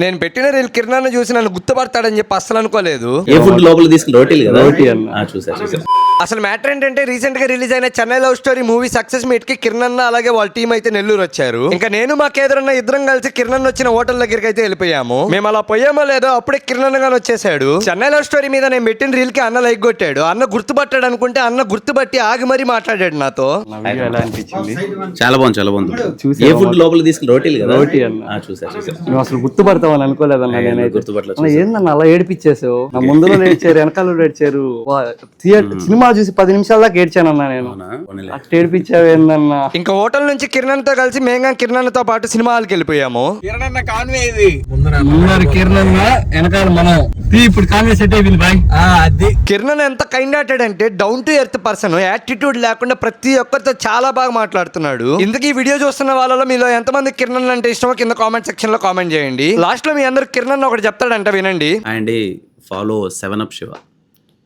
నేను పెట్టిన రీల్ కిరణ్ చూసి నన్ను గుర్తుపడతాడని చెప్పి అస్సలు అనుకోలేదు. ఏ ఫుడ్ లోపల తీసుకుని రోటీలు కదా, చూసా. అసలు మ్యాటర్ ఏంటంటే రీసెంట్ గా రిలీజ్ అయిన Chennai love story movie success meet కి కిరణ్ అన్న అలాగే వాళ్ళ టీం అయితే నెల్లూరు వచ్చారు. ఇంకా నేను మా కేదరన్న ఇద్దరం కలిసి కిరణ్ వచ్చిన హోటల్ దగ్గరికి అయితే వెళ్ళిపోయాము. మేము అలా పోయామో లేదో అప్పుడే కిరణ్ గాని వచ్చేసాడు. చెన్నై లవ్ స్టోరీ మీద నేను పెట్టిన రీల్ కి అన్న లైక్ కొట్టాడు. అన్న గుర్తుపట్టాడు అనుకుంటే అన్న గుర్తుపట్టి ఆగి మరీ మాట్లాడాడు నాతో. చాలా బాగుంది. ఏ ఫుడ్ లోపల తీసుకుని రోటీలు కదా, చూసా. నువ్వు అసలు గుర్తుపడతావని అనుకోలేదన్నా. నేనైతే ఏందన్నా అలా ఏడిపించేసావు. నా ముందులో ఏడ్చారు, వెనకాల ఏడ్చారు. సినిమా చూసి 10 నిమిషాల దాకా ఏడ్చానన్నా నేను. అట్లా ఏడిపించావు ఏందన్నా. ఇంకా హోటల్ నుంచి కిరణ్ తో కలిసి మేము కిరణ్ తో పాటు సినిమా హాల్కి వెళ్ళిపోయాము. వెనకాల మనం ఇప్పుడు కాన్వే సెట్ అయిపోయింది బాయ్. కిరణ్ ఎంత కైండ్ హార్టెడ్ అంటే down to earth person, attitude లేకుండా ప్రతి ఒక్కరితో చాలా బాగా మాట్లాడుతున్నాడు. ఇందుకు ఈ వీడియో చూస్తున్న వాళ్ళలో మీలో ఎంతమంది కిరణ్ అంటే ఇష్టమో కింద కామెంట్ సెక్షన్ లో కామెంట్ చేయండి. లాస్ట్ లో మీ అందరు కిరణ్ ఒకటి చెప్తాడంట, వినండి. And follow 7up Shiva.